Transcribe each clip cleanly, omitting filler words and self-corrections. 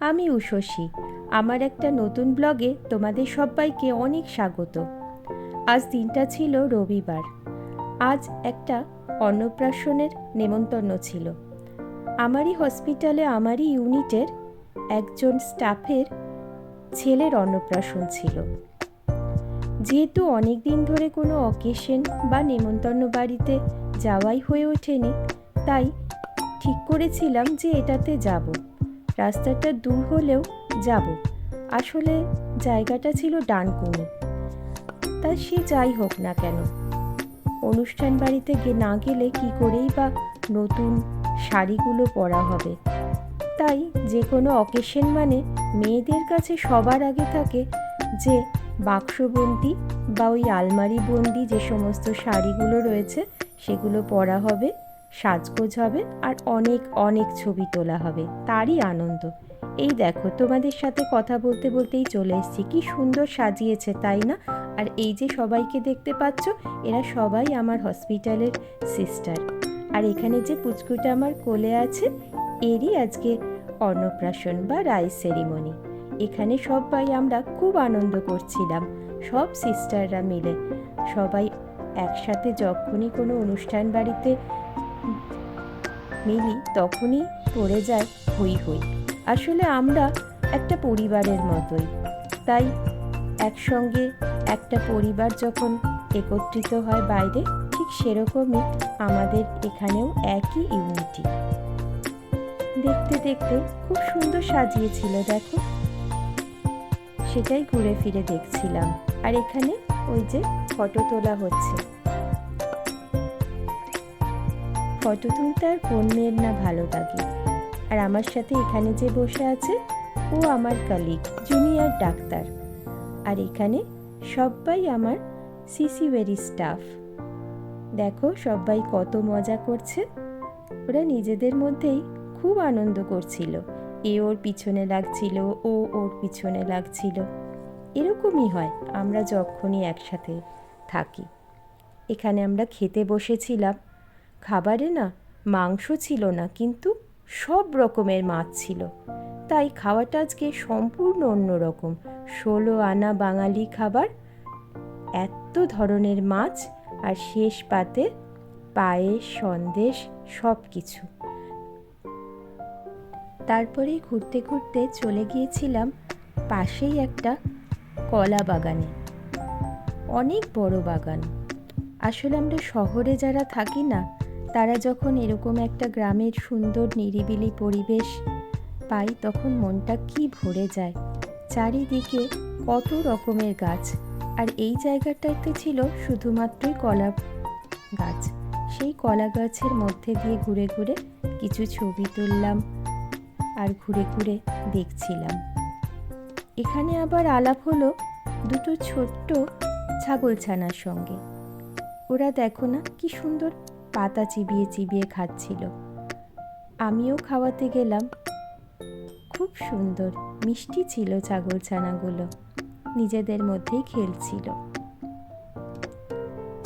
আমি উষসী। আমার একটা নতুন ব্লগে তোমাদের সবাইকে অনেক স্বাগত। আজ দিনটা ছিল রবিবার। আজ একটা অন্নপ্রাশনের নেমন্তন্ন ছিল। আমারই হসপিটালে, আমারই ইউনিটের একজন স্টাফের ছেলের অন্নপ্রাশন ছিল। যেহেতু অনেক দিন ধরে কোনো অকেশন বা নেমন্তন্ন বাড়িতে যাওয়াই হয়ে ওঠেনি, তাই ঠিক করেছিলাম যে এটাতে যাব। রাস্তাটা দূর হলেও যাব। আসলে জায়গাটা ছিল ডানকুনি। তা সে যাই হোক না কেন, অনুষ্ঠান বাড়িতে না গেলে কি করেই বা নতুন শাড়িগুলো পরা হবে। তাই যে কোনো অকেশন মানে মেয়েদের কাছে সবার আগে থাকে যে বাক্সবন্দি বা ওই আলমারি বন্দি যে সমস্ত শাড়িগুলো রয়েছে সেগুলো পরা হবে, সাজগোজ হবে আর অনেক অনেক ছবি তোলা হবে। তারই আনন্দ। এই দেখো, তোমাদের সাথে কথা বলতে বলতেই চলে এসেছি। কি সুন্দর সাজিয়েছে, তাই না? আর এই যে সবাইকে দেখতে পাচ্ছ, এরা সবাই আমার হসপিটালের সিস্টার। আর এখানে যে পুচকুটা আমার কোলে আছে, এরই আজকে অন্নপ্রাশন বা রাইস সেরিমনি। এখানে সবাই আমরা খুব আনন্দ করছিলাম, সব সিস্টাররা মিলে। সবাই একসাথে যখনই কোনো অনুষ্ঠান বাড়িতে মিলি তখনই পড়ে যায় হই হই। আসলে আমরা একটা পরিবারের মতোই। তাই একসঙ্গে একটা পরিবার যখন একত্রিত হয় বাইরে, ঠিক সেরকমই আমাদের এখানেও একই ইউনিটি। দেখতে দেখতে খুব সুন্দর সাজিয়েছিল, দেখো। সেটাই ঘুরে ফিরে দেখছিলাম। আর এখানে ওই যে ফটো তোলা হচ্ছে। ফটো তুলতে আর কোন মেয়ের না ভালো লাগে। আর আমার সাথে এখানে যে বসে আছে ও আমার কলিগ, জুনিয়র ডাক্তার। আর এখানে সবাই আমার সিসিওয়ারি স্টাফ। দেখো সবাই কত মজা করছে। ওরা নিজেদের মধ্যেই খুব আনন্দ করছিল। এ ওর পিছনে লাগছিল, ও ওর পিছনে লাগছিল। এরকমই হয় আমরা যখনই একসাথে থাকি। এখানে আমরা খেতে বসেছিলাম। খাবারে না মাংস ছিল না, কিন্তু সব রকমের মাছ ছিল। তাই খাওয়াটা আজকে সম্পূর্ণ অন্যরকম। 16 আনা বাঙালি খাবার, এত ধরনের মাছ, আর শেষ পাতে পায়েস, সন্দেশ, সব কিছু। তারপরে ঘুরতে ঘুরতে চলে গিয়েছিলাম পাশেই একটা কলা বাগানে। অনেক বড় বাগান। আসলে আমরা শহরে যারা থাকি না, তারা যখন এরকম একটা গ্রামের সুন্দর নিরিবিলি পরিবেশ পাই, তখন মনটা কি ভরে যায়। চারিদিকে কত রকমের গাছ। আর এই জায়গাটাতে ছিল শুধুমাত্রই কলা গাছ। সেই কলা গাছের মধ্যে দিয়ে ঘুরে ঘুরে কিছু ছবি তুললাম আর ঘুরে ঘুরে দেখছিলাম। এখানে আবার আলাপ হলো দুটো ছোট্ট ছাগলছানার সঙ্গে। ওরা দেখো না কি সুন্দর পাতা চিবিয়ে চিবিয়ে খাচ্ছিল। আমিও খাওয়াতে গেলাম। খুব সুন্দর মিষ্টি ছিল ছাগলছানাগুলো, নিজেদের মধ্যেই খেলছিল।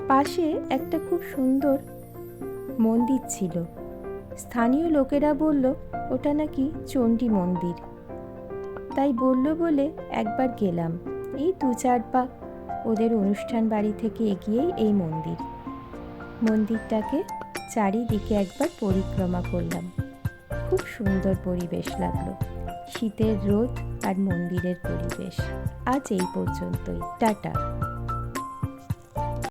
পাশে একটা খুব সুন্দর মন্দির ছিল। স্থানীয় লোকেরা বলল ওটা নাকি চণ্ডী মন্দির। তাই বলল বলে একবার গেলাম। এই 2-4 পা ওদের অনুষ্ঠান বাড়ি থেকে এগিয়েই এই মন্দির। মন্দিরটাকে চারিদিকে একবার পরিক্রমা করলাম। খুব সুন্দর পরিবেশ লাগলো। শীতের রোদ আর মন্দিরের পরিবেশ। আজ এই পর্যন্তই। টাটা।